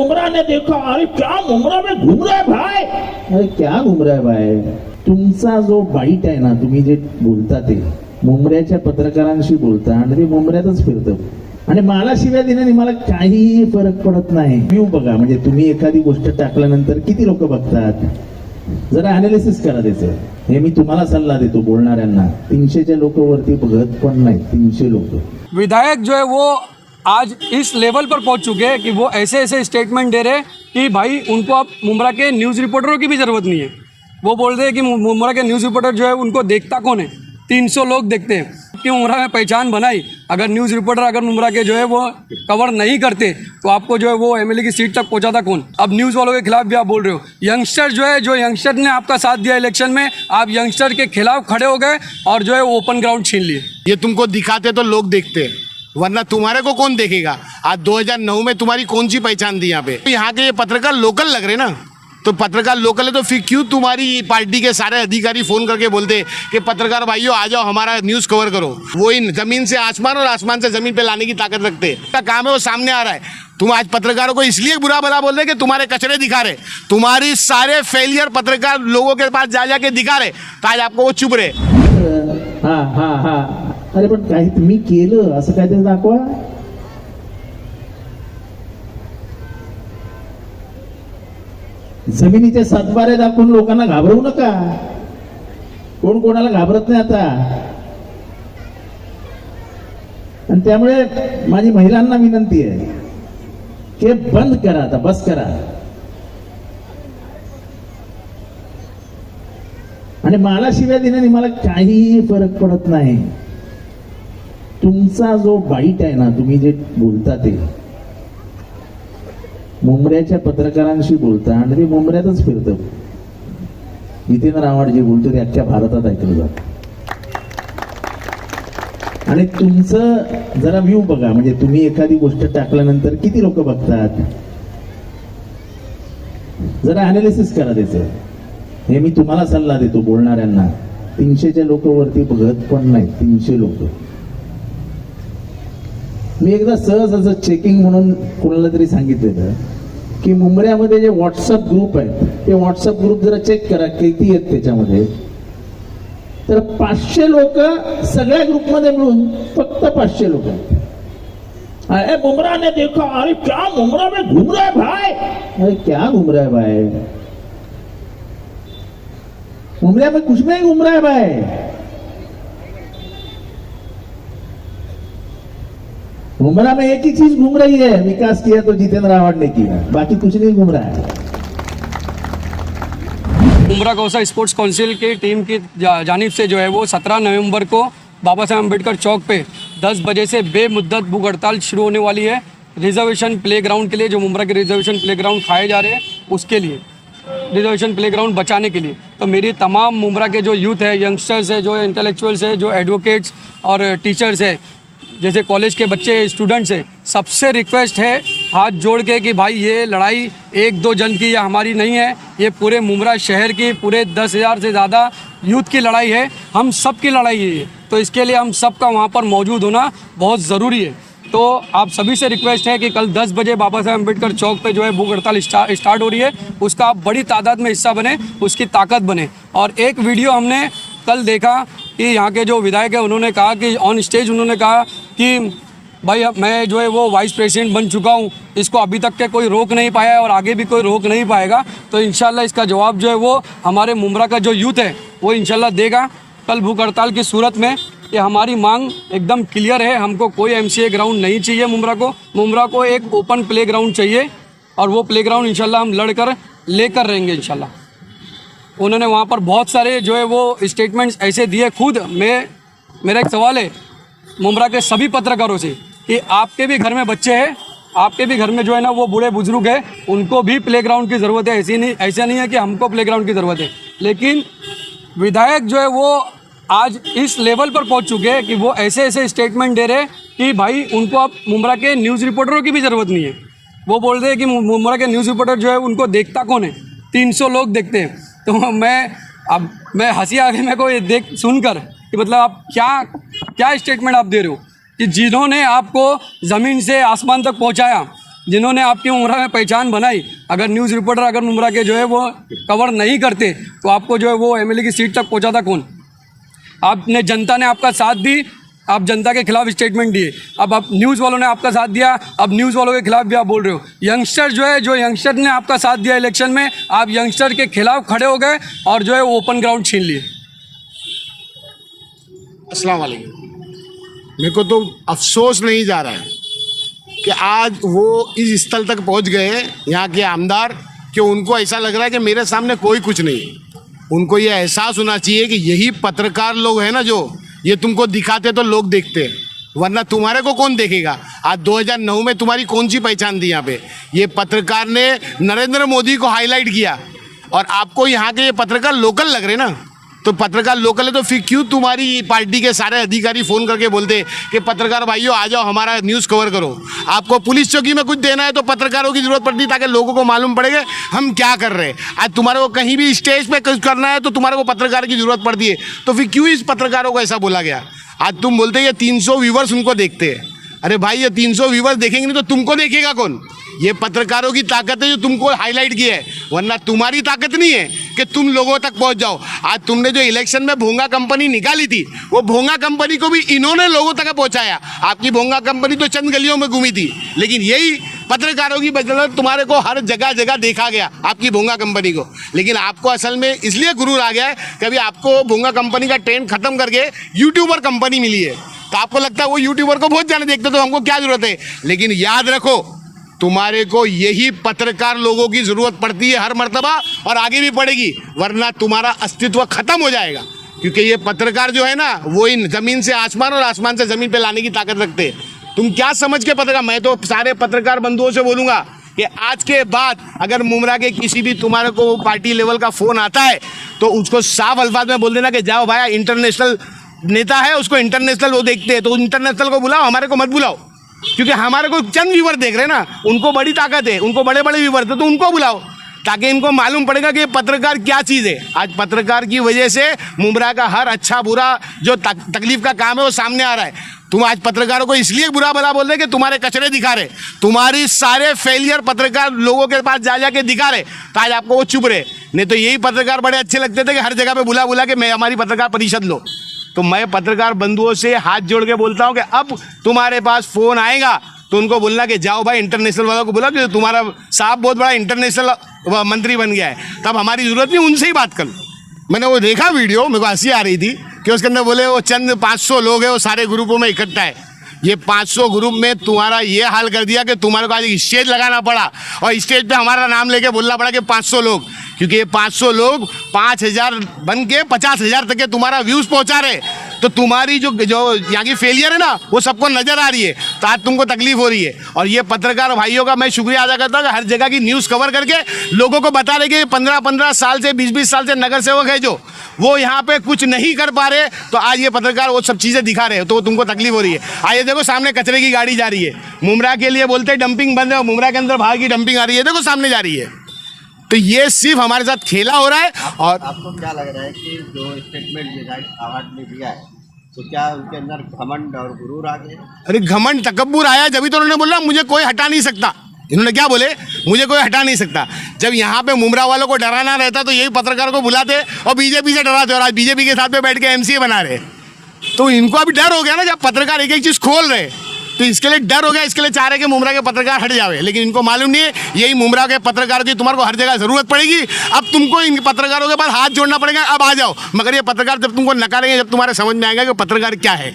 मुमरा ने देखा, अरे क्या मुमरा में घूम रहा है भाई, अरे क्या घूम रहा है भाई. तुमचा जो बाईट आहे ना, तुम्ही जे बोलता ते मुंबऱ्याच्या पत्रकारांशी बोलता आणि ते मुंबऱ्यातच फिरतं आणि मला शिव्या देण्याने मला काही फरक पडत नाही. व्ह्यू बघा, म्हणजे तुम्ही एखादी गोष्ट टाकल्यानंतर किती लोक बघतात, जरा अनालिसिस करा त्याचं. हे मी तुम्हाला सल्ला देतो बोलणाऱ्यांना. 300च्या लोक वरती बघत पण नाही, 300 लोक. विधायक जो है वो आज इस लेवल पर पहुंच चुके हैं कि वो ऐसे ऐसे स्टेटमेंट दे रहे हैं कि भाई उनको अब मुमरा के न्यूज़ रिपोर्टरों की भी ज़रूरत नहीं है. वो बोल रहे हैं कि मुमरा के न्यूज़ रिपोर्टर जो है उनको देखता कौन है, 300 लोग देखते हैं. कि मुमरा में पहचान बनाई, अगर न्यूज़ रिपोर्टर अगर मुमरा के जो है वो कवर नहीं करते तो आपको जो है वो एमएलए की सीट तक पहुंचाता कौन. अब न्यूज़ वालों के खिलाफ भी आप बोल रहे हो. यंगस्टर जो है, जो यंगस्टर ने आपका साथ दिया इलेक्शन में, आप यंगस्टर के खिलाफ खड़े हो गए और जो है वो ओपन ग्राउंड छीन लिए. ये तुमको दिखाते तो लोग देखते, वरना तुम्हारे को कौन देखेगा. आज 2009 में तुम्हारी कौन सी पहचान थी यहाँ पे. यहाँ के ये पत्रकार लोकल लग रहे ना, तो पत्रकार लोकल है तो फिर क्यों तुम्हारी पार्टी के सारे अधिकारी फोन करके बोलते कि पत्रकार भाइयों आ जाओ हमारा न्यूज़ कवर करो. वो इन जमीन से आसमान और आसमान से जमीन पे लाने की ताकत रखते हैं. काम है वो सामने आ रहा है. तुम आज पत्रकारों को इसलिए बुरा भला बोल रहे कि तुम्हारे कचरे दिखा रहे, तुम्हारी सारे फेलियर पत्रकार लोगों के पास जा जाके दिखा रहे, तो आज आपको वो चुप रहे. हा हा हा, अरे पण काही तुम्ही केलं असं काय ते दाखवा. जमिनीचे सातबारे दाखवून लोकांना घाबरवू नका. कोण कोणाला घाबरत नाही आता. आणि त्यामुळे माझी महिलांना विनंती आहे की बंद करा, आता बस करा. आणि मला शिव्या देण्याने मला काही फरक पडत नाही. तुमचा जो बाईट आहे ना, तुम्ही जे बोलता ते मुंबऱ्याच्या पत्रकारांशी बोलता आणि ते मुंबऱ्यातच फिरतं. जितेंद्र आव्हाड जे बोलतो ते अख्ख्या भारतात ऐकलं जातं. आणि तुमचं जरा व्ह्यू बघा, म्हणजे तुम्ही एखादी गोष्ट टाकल्यानंतर किती लोक बघतात, जरा अनालिसिस करा त्याचं. हे मी तुम्हाला सल्ला देतो बोलणाऱ्यांना. 300च्या लोक वरती बघत पण नाही, 300 लोक. मी एकदा सहज असं चेकिंग म्हणून कोणाला तरी सांगितलेलं की मुंबऱ्यामध्ये जे व्हॉट्सअप ग्रुप आहेत, ते व्हॉट्सअप ग्रुप जरा चेक करा किती आहेत त्याच्यामध्ये. तर 500 लोक सगळ्या ग्रुपमध्ये मिळून फक्त 500 लोक. अरे मुमरा ने देखा, अरे क्या मुमरा में घूम रहा है भाई, अरे क्या घूम रहा है भाई. मुमरा में कुछ नहीं घूम रहा है भाई. मुमरा में एक ही चीज घूम रही है, विकास किया तो जितेंद्र आव्हाड ने किया, बाकी कुछ नहीं घूम रहा है. मुमरा गौसा स्पोर्ट्स काउंसिल की टीम की जानिब से जो है वो 17 नवंबर को बाबा साहेब अम्बेडकर चौक पे 10 बजे से बेमुद्दत भूख हड़ताल शुरू होने वाली है. रिजर्वेशन प्लेग्राउंड के लिए, जो मुमरा के रिजर्वेशन प्लेग्राउंड खाए जा रहे हैं उसके लिए, रिजर्वेशन प्लेग्राउंड बचाने के लिए. तो मेरी तमाम मुमरा के जो यूथ है, यंगस्टर्स है, जो इंटेलेक्चुअल्स है, जो एडवोकेट्स और टीचर्स है, जैसे कॉलेज के बच्चे स्टूडेंट्स हैं, सबसे रिक्वेस्ट है हाथ जोड़ के कि भाई ये लड़ाई 1-2 जन की या हमारी नहीं है, ये पूरे मुमरा शहर की, पूरे 10,000 से ज़्यादा यूथ की लड़ाई है. हम सब की लड़ाई है ये. तो इसके लिए हम सब का वहाँ पर मौजूद होना बहुत ज़रूरी है. तो आप सभी से रिक्वेस्ट है कि कल 10 बजे बाबा साहेब अम्बेडकर चौक पे जो है भूख हड़ताल स्टार्ट हो रही है, उसका आप बड़ी तादाद में हिस्सा बने, उसकी ताकत बने. और एक वीडियो हमने कल देखा कि यहाँ के जो विधायक है उन्होंने कहा कि ऑन स्टेज उन्होंने कहा कि भाई मैं जो है वो वाइस प्रेसिडेंट बन चुका हूँ, इसको अभी तक के कोई रोक नहीं पाया है और आगे भी कोई रोक नहीं पाएगा. तो इंशाल्लाह इसका जवाब जो है वो हमारे मुमरा का जो यूथ है वो इंशाल्लाह देगा कल भूख हड़ताल की सूरत में. ये हमारी मांग एकदम क्लियर है. हमको कोई MCA ग्राउंड नहीं चाहिए. मुमरा को एक ओपन प्ले ग्राउंड चाहिए और वो प्ले ग्राउंड इंशाल्लाह हम लड़कर लेकर रहेंगे इंशाल्लाह. उन्होंने वहाँ पर बहुत सारे जो है वो स्टेटमेंट्स ऐसे दिए. खुद मेरा एक सवाल है मुमरा के सभी पत्रकारों से कि आपके भी घर में बच्चे हैं, आपके भी घर में जो है ना वो बूढ़े बुजुर्ग हैं, उनको भी प्लेग्राउंड की ज़रूरत है. ऐसा नहीं है कि हमको प्लेग्राउंड की ज़रूरत है. लेकिन विधायक जो है वो आज इस लेवल पर पहुंच चुके हैं कि वो ऐसे ऐसे स्टेटमेंट दे रहे हैं कि भाई उनको अब मुमरा के न्यूज़ रिपोर्टरों की भी ज़रूरत नहीं है. वो बोल रहे हैं कि मुमरा के न्यूज़ रिपोर्टर जो है उनको देखता कौन है, 300 लोग देखते हैं. तो मैं हंसी आ गई मेरे को ये देख सुनकर कि मतलब आप क्या स्टेटमेंट आप दे रहे हो कि जिन्होंने आपको ज़मीन से आसमान तक पहुंचाया, जिन्होंने आपकी मुमरा में पहचान बनाई, अगर न्यूज़ रिपोर्टर अगर मुमरा के जो है वो कवर नहीं करते तो आपको जो है वो एमएलए की सीट तक पहुंचाता कौन? आपने, जनता ने आपका साथ दी, आप जनता के खिलाफ स्टेटमेंट दिए, अब आप न्यूज़ वालों ने आपका साथ दिया, अब न्यूज़ वालों के खिलाफ भी आप बोल रहे हो। यंगस्टर जो है, जो यंगस्टर ने आपका साथ दिया इलेक्शन में, आप यंगस्टर के खिलाफ खड़े हो गए और जो है वो ओपन ग्राउंड छीन लिए। अस्सलाम वालेकुम। मेरे को तो अफसोस नहीं जा रहा है कि आज वो इस स्थल तक पहुंच गए हैं यहाँ के आमदार कि उनको ऐसा लग रहा है कि मेरे सामने कोई कुछ नहीं है। उनको ये एहसास होना चाहिए कि यही पत्रकार लोग हैं ना, जो ये तुमको दिखाते तो लोग देखते हैं, वरना तुम्हारे को कौन देखेगा। आज 2009 में तुम्हारी कौन सी पहचान थी यहाँ पे? ये पत्रकार ने नरेंद्र मोदी को हाईलाइट किया और आपको यहाँ के ये पत्रकार लोकल लग रहे ना। तो पत्रकार लोकल है तो फिर क्यों तुम्हारी पार्टी के सारे अधिकारी फ़ोन करके बोलते कि पत्रकार भाइयों आ जाओ, हमारा न्यूज़ कवर करो। आपको पुलिस चौकी में कुछ देना है तो पत्रकारों की ज़रूरत पड़ती ताकि लोगों को मालूम पड़ेगा हम क्या कर रहे हैं। आज तुम्हारे को कहीं भी स्टेज पे कुछ करना है तो तुम्हारे को पत्रकार की ज़रूरत पड़ती है। तो फिर क्यों इस पत्रकारों को ऐसा बोला गया? आज तुम बोलते ये 300 व्यूवर्स उनको देखते हैं। अरे भाई, ये 300 व्यूवर्स देखेंगे नहीं तो तुमको देखेगा कौन? ये पत्रकारों की ताकत है जो तुमको हाईलाइट किया है, वरना तुम्हारी ताकत नहीं है कि तुम लोगों तक पहुंच जाओ। आज तुमने जो इलेक्शन में भोंगा कंपनी निकाली थी, वो भोंगा कंपनी को भी इन्होंने लोगों तक पहुंचाया। आपकी भोंगा कंपनी तो चंद गलियों में घूमी थी, लेकिन यही पत्रकारों की बदौलत तुम्हारे को हर जगह जगह देखा गया, आपकी भोंगा कंपनी को। लेकिन आपको असल में इसलिए गुरूर आ गया है कि अभी आपको भोंगा कंपनी का ट्रेंड खत्म करके यूट्यूबर कंपनी मिली है, तो आपको लगता है वो यूट्यूबर को बहुत जाने देखते तो हमको क्या जरूरत है। लेकिन याद रखो, तुम्हारे को यही पत्रकार लोगों की जरूरत पड़ती है हर मर्तबा, और आगे भी पड़ेगी, वरना तुम्हारा अस्तित्व खत्म हो जाएगा। क्योंकि ये पत्रकार जो है ना, वो इन जमीन से आसमान और आसमान से जमीन पे लाने की ताकत रखते हैं। तुम क्या समझ के पत्रकार? मैं तो सारे पत्रकार बंधुओं से बोलूंगा कि आज के बाद अगर मुमरा के किसी भी तुम्हारे को पार्टी लेवल का फोन आता है तो उसको साफ अल्फाज में बोल देना कि जाओ भाई, इंटरनेशनल नेता है, उसको इंटरनेशनल वो देखते हैं, तो इंटरनेशनल को बुलाओ, हमारे को मत बुलाओ। क्योंकि हमारे को चंद व्यूवर देख रहे हैं ना, उनको बड़ी ताकत है, उनको बड़े बड़े व्यूवर थे, तो उनको बुलाओ ताकि इनको मालूम पड़ेगा कि ये पत्रकार क्या चीज़ है। आज पत्रकार की वजह से मुमरा का हर अच्छा बुरा जो तकलीफ का काम है वो सामने आ रहा है। तुम आज पत्रकारों को इसलिए बुरा भला बोल रहे कि तुम्हारे कचरे दिखा रहे, तुम्हारी सारे फेलियर पत्रकार लोगों के पास जा के दिखा रहे, तो आज आपको वो चुप रहे। नहीं तो यही पत्रकार बड़े अच्छे लगते थे कि हर जगह पे बुला बुला के मैं हमारी पत्रकार परिषद लो। तो मैं पत्रकार बंधुओं से हाथ जोड़ के बोलता हूँ कि अब तुम्हारे पास फ़ोन आएगा तो उनको बोलना कि जाओ भाई, इंटरनेशनल वालों को बोला कि तुम्हारा साहब बहुत बड़ा इंटरनेशनल मंत्री बन गया है, तब हमारी ज़रूरत नहीं, उनसे ही बात कर लो। मैंने वो देखा वीडियो, मेरे को हंसी आ रही थी कि उसके अंदर बोले वो चंद 500 लोग हैं, वो सारे ग्रुपों में इकट्ठा है। ये 500 ग्रुप में तुम्हारा ये हाल कर दिया कि तुम्हारे को आज एक स्टेज लगाना पड़ा और स्टेज पे हमारा नाम लेके बोलना पड़ा कि 500 लोग, क्योंकि ये 500 लोग 5000 बन के 50,000 तक के तुम्हारा व्यूज़ पहुंचा रहे। तो तुम्हारी जो यहाँ की फेलियर है ना, वो सबको नज़र आ रही है, तो आज तुमको तकलीफ हो रही है। और ये पत्रकार भाइयों का मैं शुक्रिया अदा करता हूँ कि हर जगह की न्यूज़ कवर करके लोगों को बता रहे कि 15-15 साल से 20-20 साल से नगर सेवक है जो वो यहाँ पे कुछ नहीं कर पा रहे, तो आज ये पत्रकार वो सब चीज़ें दिखा रहे हो, तो तुमको तकलीफ हो रही है। आइए देखो, सामने कचरे की गाड़ी जा रही है, मुमरा के लिए बोलते डंपिंग बंद है और मुमरा के अंदर बाहर की डंपिंग आ रही है, देखो सामने जा रही है। तो ये सिर्फ हमारे साथ खेला हो रहा है। और आपको क्या लग रहा है कि जो स्टेटमेंट ये आवाज ने दिया है, तो क्या उनके अंदर घमंड और गुरूर आ गए? अरे घमंड तकब्बुर आया, जब तो उन्होंने बोला मुझे कोई हटा नहीं सकता। इन्होंने क्या बोले? मुझे कोई हटा नहीं सकता। जब यहाँ पे मुमरा वालों को डराना रहता तो यही पत्रकारों को बुलाते और बीजेपी से डराते, और आज बीजेपी के साथ में बैठ के एमसीए बना रहे। तो इनको अभी डर हो गया ना, जब पत्रकार एक एक चीज़ खोल रहे, तो इसके लिए डर हो गया, इसके लिए चाह रहे कि मुमरा के पत्रकार हट जावे। लेकिन इनको मालूम नहीं है यही मुमरा के पत्रकारों की तुम्हारे को हर जगह ज़रूरत पड़ेगी। अब तुमको इन पत्रकारों के पास हाथ जोड़ना पड़ेगा, अब आ जाओ। मगर ये पत्रकार जब तुमको नकारेंगे, जब तुम्हारे समझ में आएगा कि पत्रकार क्या है।